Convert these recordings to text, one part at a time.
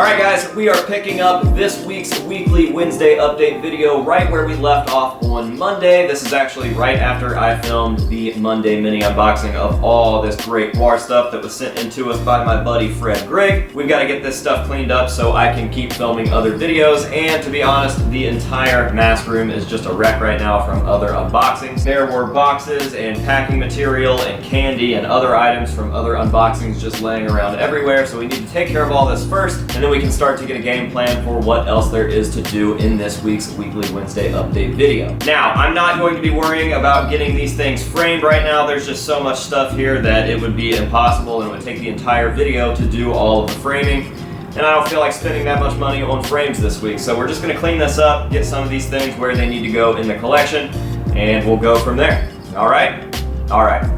Alright guys, we are picking up this week's weekly Wednesday update video right where we left off on Monday. This is actually right after I filmed the Monday mini unboxing of all this great guar stuff that was sent in to us by my buddy Fred Grigg. We've got to get this stuff cleaned up so I can keep filming other videos, and to be honest, the entire mask room is just a wreck right now from other unboxings. There were boxes and packing material and candy and other items from other unboxings just laying around everywhere, so we need to take care of all this first, and then we can start to get a game plan for what else there is to do in this week's weekly Wednesday update video. Now, I'm not going to be worrying about getting these things framed right now. There's just so much stuff here that it would be impossible, and it would take the entire video to do all of the framing, and I don't feel like spending that much money on frames this week. So we're just going to clean this up, get some of these things where they need to go in the collection, and we'll go from there. All right? All right.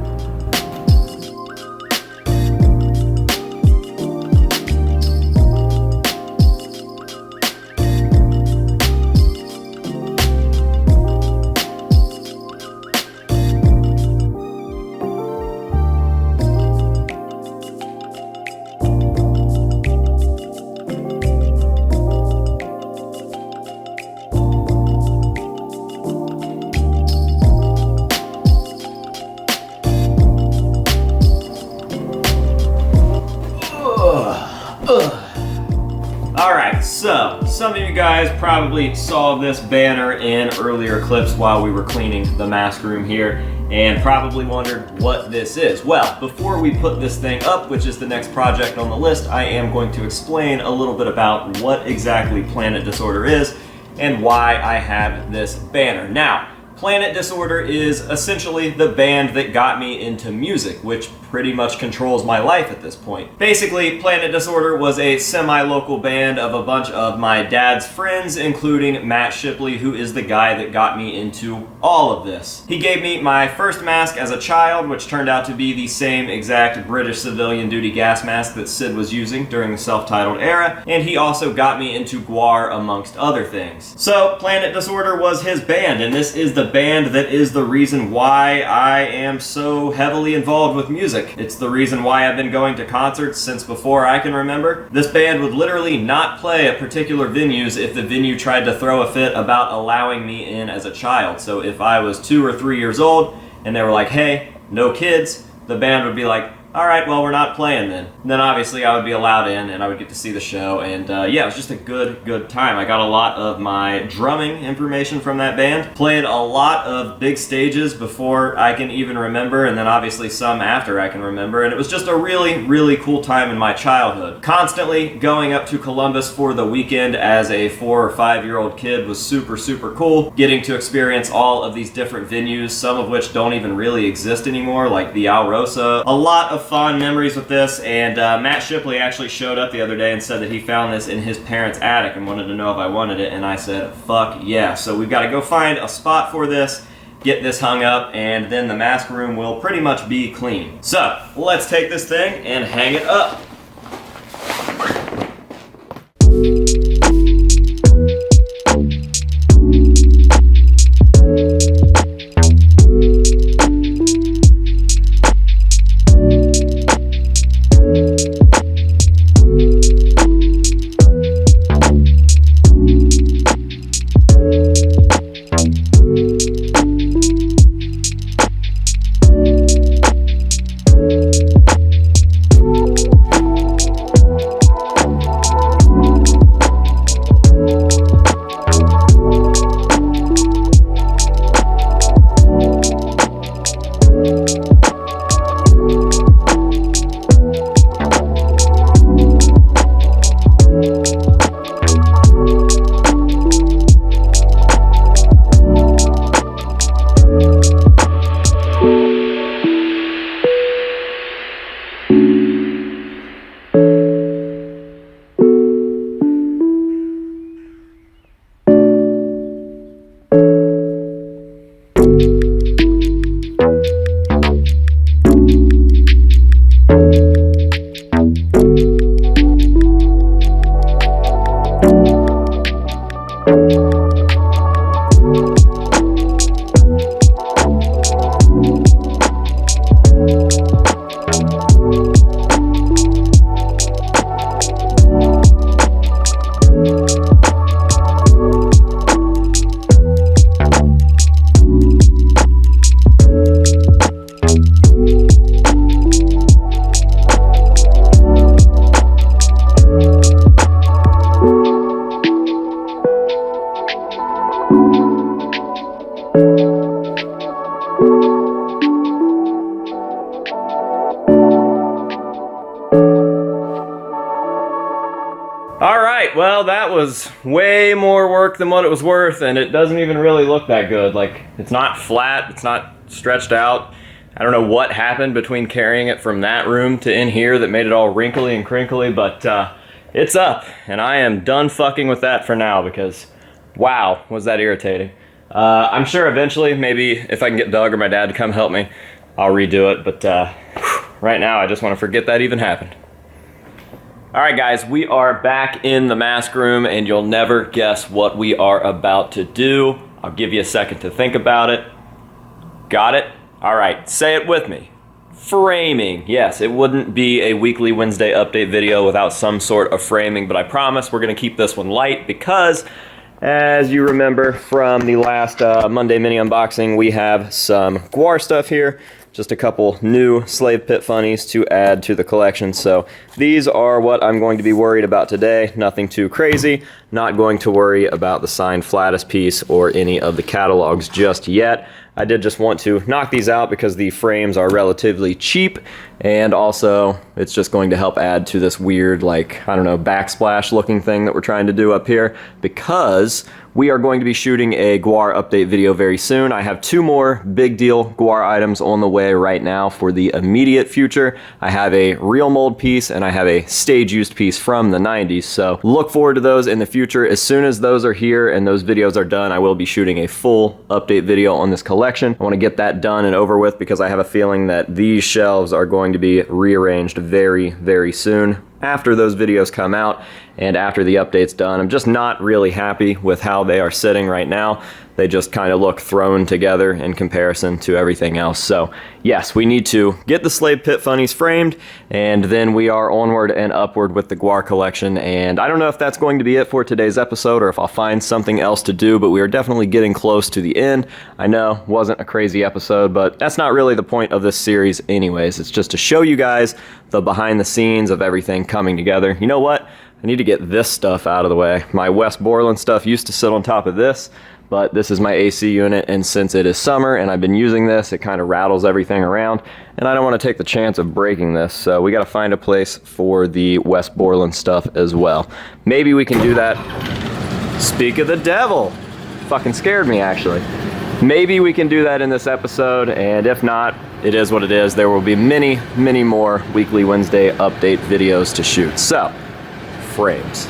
Alright, so some of you guys probably saw this banner in earlier clips while we were cleaning the mask room here and probably wondered what this is. Well, before we put this thing up, which is the next project on the list, I am going to explain a little bit about what exactly Planet Disorder is and why I have this banner. Now, Planet Disorder is essentially the band that got me into music, which pretty much controls my life at this point. Basically, Planet Disorder was a semi-local band of a bunch of my dad's friends, including Matt Shipley, who is the guy that got me into all of this. He gave me my first mask as a child, which turned out to be the same exact British civilian duty gas mask that Sid was using during the self-titled era, and he also got me into guar amongst other things. So, Planet Disorder was his band, and this is the band that is the reason why I am so heavily involved with music. It's the reason why I've been going to concerts since before I can remember. This band would literally not play at particular venues if the venue tried to throw a fit about allowing me in as a child. So if I was 2 or 3 years old and they were like, hey, no kids, the band would be like, all right, well, we're not playing then. And then obviously I would be allowed in and I would get to see the show, and yeah, it was just a good time. I got a lot of my drumming information from that band, played a lot of big stages before I can even remember, and then obviously some after I can remember, and it was just a really cool time in my childhood. Constantly going up to Columbus for the weekend as a 4 or 5 year old kid was super cool. Getting to experience all of these different venues, some of which don't even really exist anymore, like the Alrosa. A lot of fond memories with this, and Matt Shipley actually showed up the other day and said that he found this in his parents' attic and wanted to know if I wanted it, and I said, fuck yeah. So we've got to go find a spot for this, get this hung up, and then the mask room will pretty much be clean. So let's take this thing and hang it up. right, well, that was way more work than what it was worth, and it doesn't even really look that good. Like, it's not flat, it's not stretched out. I don't know what happened between carrying it from that room to in here that made it all wrinkly and crinkly, but it's up, and I am done fucking with that for now because, wow, was that irritating. I'm sure eventually, maybe if I can get Doug or my dad to come help me, I'll redo it, but right now I just want to forget that even happened. Alright guys, we are back in the mask room, and you'll never guess what we are about to do. I'll give you a second to think about it. Got it? Alright, say it with me. Framing. Yes, it wouldn't be a weekly Wednesday update video without some sort of framing, but I promise we're going to keep this one light because, as you remember from the last Monday mini unboxing, we have some Guar stuff here. Just a couple new Slave Pit funnies to add to the collection. So these are what I'm going to be worried about today. Nothing too crazy. Not going to worry about the signed Flatus piece or any of the catalogs just yet. I did just want to knock these out because the frames are relatively cheap, and also it's just going to help add to this weird, like, I don't know, backsplash looking thing that we're trying to do up here, because we are going to be shooting a Guar update video very soon. I have 2 more big deal Guar items on the way right now for the immediate future. I have a real mold piece and I have a stage used piece from the 90s, so look forward to those in the future. As soon as those are here and those videos are done, I will be shooting a full update video on this collection. I want to get that done and over with because I have a feeling that these shelves are going to be rearranged very, very soon after those videos come out and after the update's done. I'm just not really happy with how they are sitting right now. They just kind of look thrown together in comparison to everything else. So yes, we need to get the Slave Pit funnies framed, and then we are onward and upward with the Guar collection. And I don't know if that's going to be it for today's episode or if I'll find something else to do, but we are definitely getting close to the end. I know, wasn't a crazy episode, but that's not really the point of this series anyways. It's just to show you guys the behind the scenes of everything coming together. You know what? I need to get this stuff out of the way. My West Borland stuff used to sit on top of this, but this is my AC unit, and since it is summer and I've been using this, it kind of rattles everything around, and I don't want to take the chance of breaking this, so we got to find a place for the West Borland stuff as well. Maybe we can do that. Speak of the devil! Fucking scared me, actually. Maybe we can do that in this episode, and if not, it is what it is. There will be many, many more weekly Wednesday update videos to shoot. So, frames.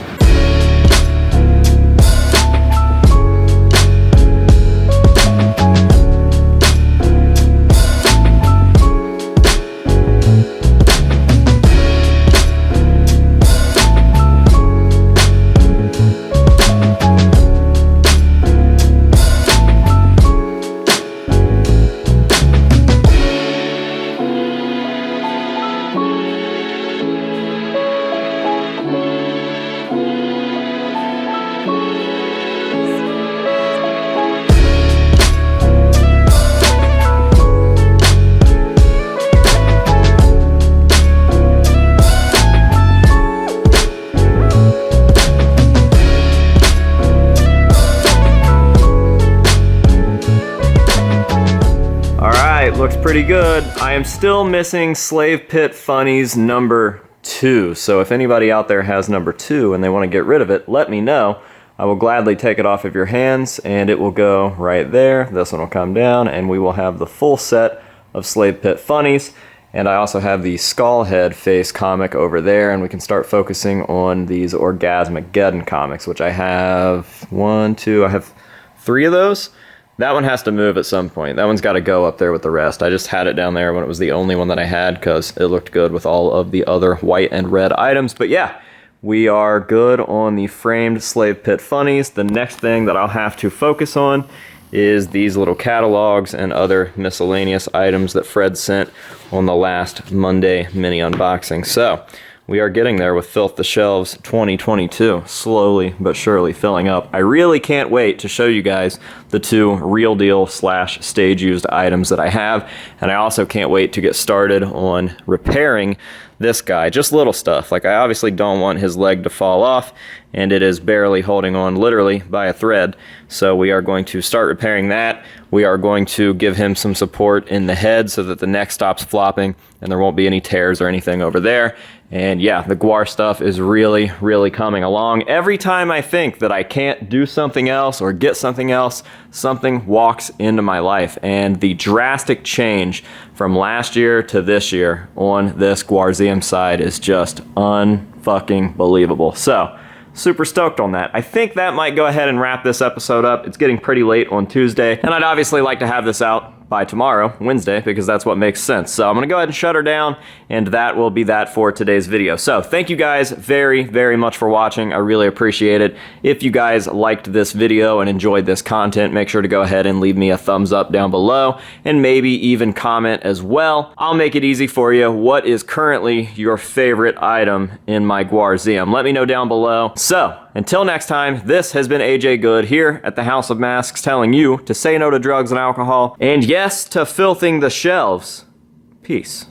Looks pretty good. I am still missing Slave Pit Funnies number 2, so if anybody out there has number 2 and they want to get rid of it, let me know. I will gladly take it off of your hands, and it will go right there. This one will come down, and we will have the full set of Slave Pit Funnies. And I also have the Skullhead face comic over there, and we can start focusing on these Orgasmageddon comics, which I have I have 3 of those. That one has to move at some point. That one's got to go up there with the rest. I just had it down there when it was the only one that I had because it looked good with all of the other white and red items. But yeah, we are good on the framed Slave Pit funnies. The next thing that I'll have to focus on is these little catalogs and other miscellaneous items that Fred sent on the last Monday mini unboxing. So we are getting there with Filth the Shelves 2022, slowly but surely filling up. I really can't wait to show you guys the 2 real deal / stage used items that I have, and I also can't wait to get started on repairing this guy. Just little stuff, like I obviously don't want his leg to fall off, and it is barely holding on literally by a thread, so we are going to start repairing that. We are going to give him some support in the head so that the neck stops flopping and there won't be any tears or anything over there. And yeah, the guar stuff is really, really coming along. Every time I think that I can't do something else or get something else, something walks into my life. And the drastic change from last year to this year on this Guarzium side is just unfucking believable. So, super stoked on that. I think that might go ahead and wrap this episode up. It's getting pretty late on Tuesday, and I'd obviously like to have this out by tomorrow, Wednesday, because that's what makes sense. So I'm gonna go ahead and shut her down, and that will be that for today's video. So thank you guys very, very much for watching. I really appreciate it. If you guys liked this video and enjoyed this content, make sure to go ahead and leave me a thumbs up down below, and maybe even comment as well. I'll make it easy for you. What is currently your favorite item in my Guarzium? Let me know down below. So, until next time, this has been AJ Good here at the House of Masks, telling you to say no to drugs and alcohol, and yes to filthing the shelves. Peace.